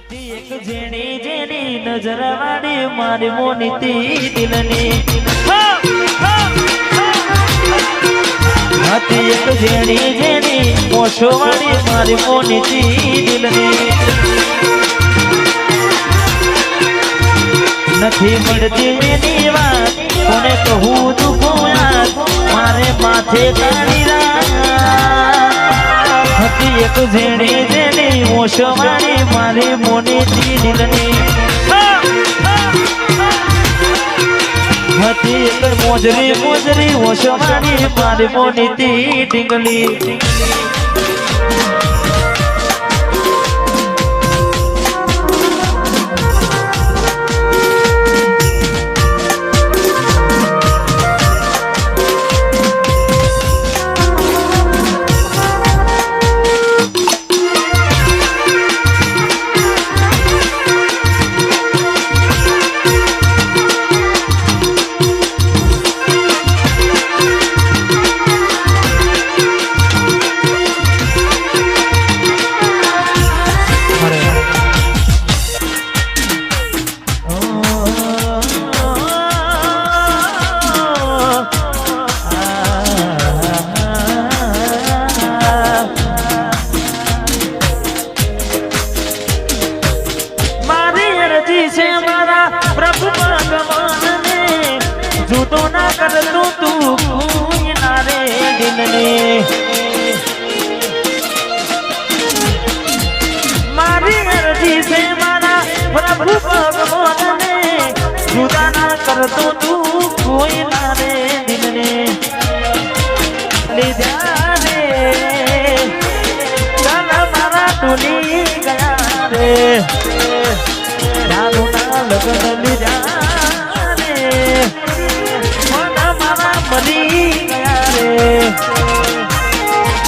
एक jenny jenny नजर वाली मारी मोनीती दिलनी हाथी एक जेनी जेनी मोशो वाली मारी मोनीती दिलनी नथी मळती एनी वात कोने कहूं दुखो यार मारे माथे तारी रात हाथी एक जेनी जेनी मोशो वाली मारी मोनीती दिलनी हाथी एक मोजरी मोजरी मोशो वाली मारी मोनीती टिंगली जुदो ना कर तू कोई ना रे दिलने मारी अर्जी से मारा प्रभु भगवान ने जुदा ना कर तू कोई ना रे दिलने ले जा रे चल मारा टूली गया रे जानो ना लगन ले जा मरी गया रे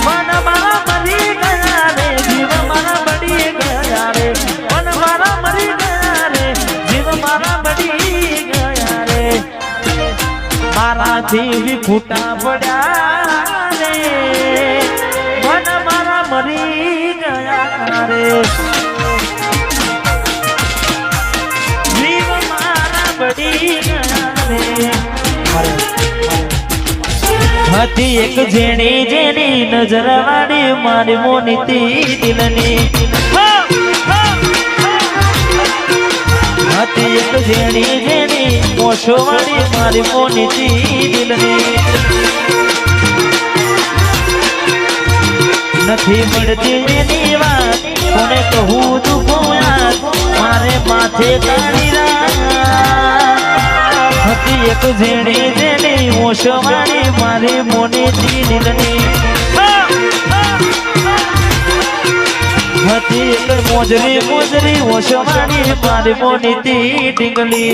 मन मारा मरी गया रे जीव मारा बड़ी गया रे मन मारा मरी गया रे जीव मारा बड़ी गया रे मारा जीव फूटा पड़ा रे मन मारा मरी गया रे जीव मारा बड़ी गया रे हाथी एक जेनी जेनी नजर वाली मारी मोनीती दिलनी हाथी एक जेनी जेनी मोशो वाली मारी मोनीती दिलनी नथी मळती एनी वात कोने कहूं दुखो यार मारे माथे तारी रात हाथी एक जेनी जेनी मोशो वाली मारी मोनीती दिलनी हाथी एक मोजरी मोजरी मोशो वाली मारी मोनीती टिंगली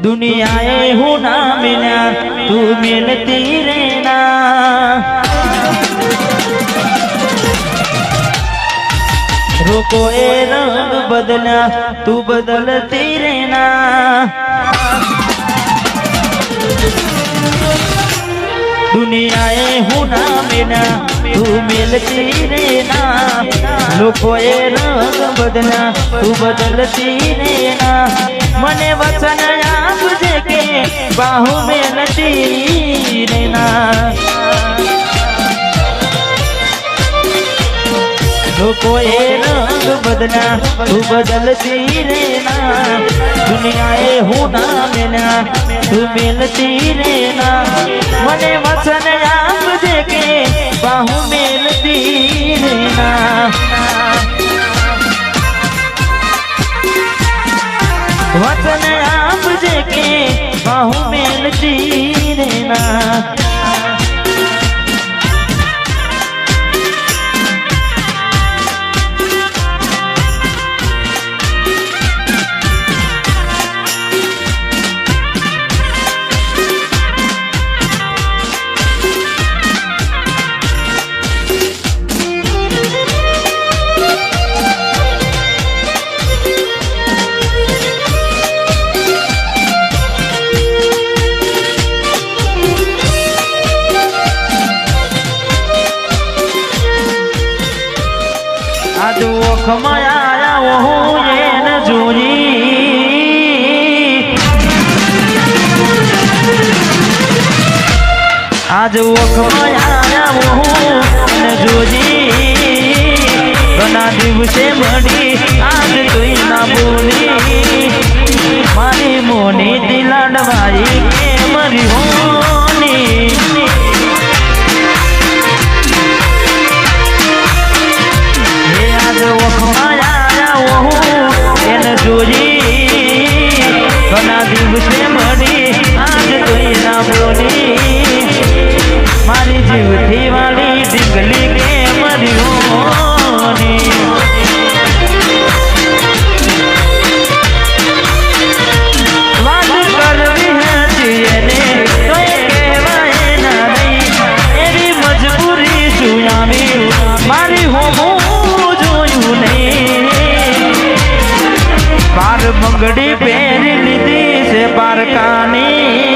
दुनियाए हूँ ना मिला तू मिलती रहना रोको ए रंग बदला तू बदलती रहना दुनियाए हूँ ना मिला तू मिलती रहना लोको ए रंग बदला तू बदलती रहना मने वचन तुझे के बाहु में नदी रहना तो कोई रंग बदला तू बदलती रहना दुनियाए हूँ ना मिला तू मिलती रहना मने वचन तुझे के बाहु में नदी रहना वचन आप जे के बाहु में रहना ઓખમાં આયા હું એને જોઈ આજ ઓખમાં આયા હું એને જોઈ ઘણા દિવસે મળી આજ તું ના બોલી મારી મોની દિલાડવાઈ કે મરી હોની ઘણા દિવસે મળી આજ તું ના બોલી મારી જીવથી વાળી ડીંગલી કે મરી હોની વાત કરવી હતી એને કોઈ કહેવાય ના નહીં એવી મજબૂરી શું આવી મારી હોમું જોયું નહીં બાર બંગડી પહેરી લીધી છે પારકાની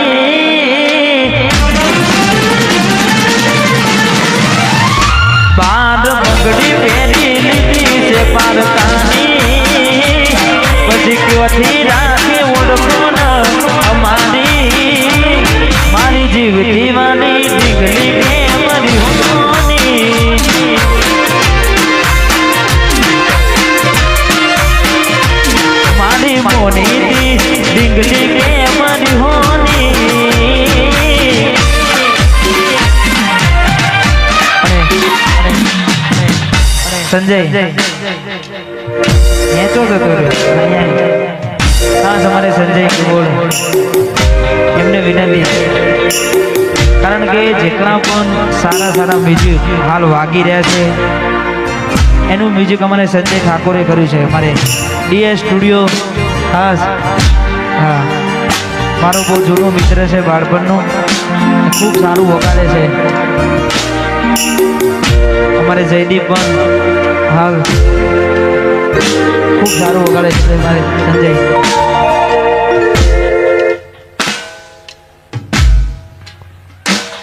બાર બંગડી પહેરી લીધી છે પારકાની પછી ક્યોથી રાખે ઓળખો ન અમારી મારી જીવતી વાની ડીંગલી કે મરી હોની મારી મોની ડીંગલી કે મરી હોની સંજય હેચો જતો હા તમારે સંજય બોલ એમને વિનંતી કારણ કે જેટલા પણ સારા સારા મ્યુઝિક હાલ વાગી રહ્યા છે એનું મ્યુઝિક અમારે સંજય ઠાકોરે કર્યું છે અમારે ડીએસ સ્ટુડિયો ખાસ હા મારો બહુ જૂનો મિત્ર છે બાળપણનો ખૂબ સારું વગાડે છે અમારે જયદીપ પણ હાલ ખૂબ સારું વગાડે છે મારે સંજય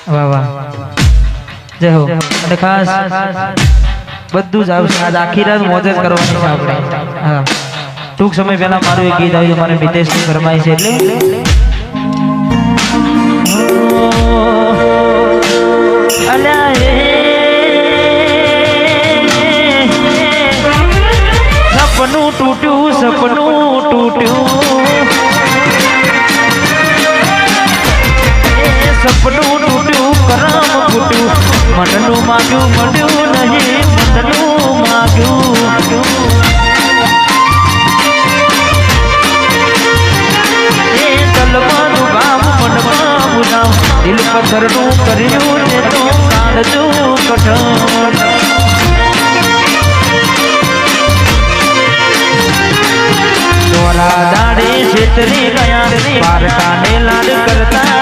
વાહ વાહ જય હો અને ખાસ બધું જ આવશે આજ આખી રાત મોજ જ કરવાની છે આપણે હા ટૂંક સમય પહેલા મારું એક ગીત આવ્યું મારે મિતેશની ફરમાઈ છે એટલે સપનું તૂટ્યું સપનું તૂટ્યું કરમ ફૂટ્યું મનનું માગ્યું મળ્યું નહીં મનનું માગ્યું એ તલવાનું ગામ મનમાં મુનાવ દિલ પથરનું કર્યું ને તો કાઢજો કઠણ તોરા દાડે છેતરી ગયા પારકાને લાડ કરતા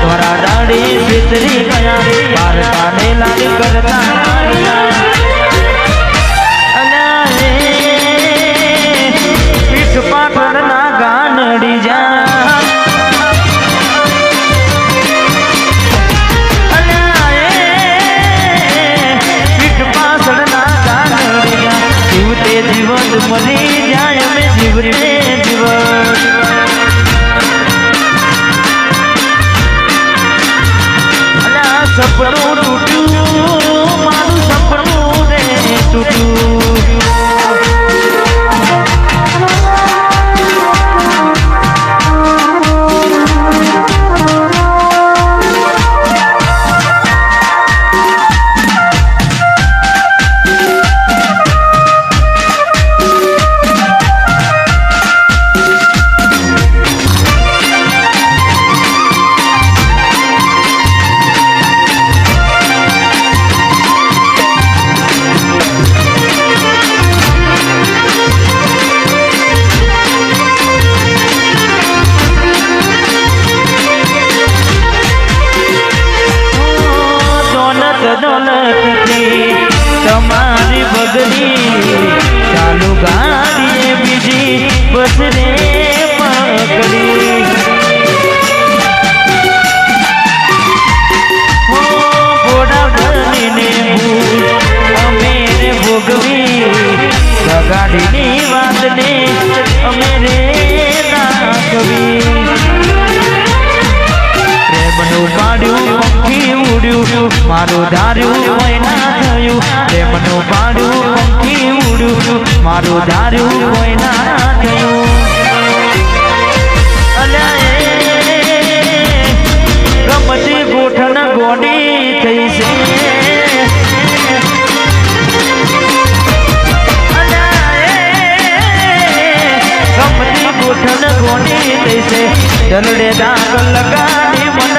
તોરા દાડે છેતરી ગયા પારકાને લાડ કરતા પીઠ પાટણના ગાનડી જા પીઠ પાટણના ગાનડી જા જીવતે જીવન મરી જાય અમે જીવતે જીવન સપનું તૂટ્યું મારું સપનું રે તૂટ્યું તમારી બગડી ચાલુ ગાડીએ બીજી બસ રે પકડી ઘોડા બનીને ભૂલ અમે ભોગવી મારું ધાર્યું હોય ના થયું પ્રેમનું પાડું પંખી ઉડ્યું મારું ધાર્યું હોય ના થયું ગમતી ગોઠણ ગોડી થઈ છે ગમતી ગોઠણ ગોડી થઈ છે જલડે દાગ લગાડી મન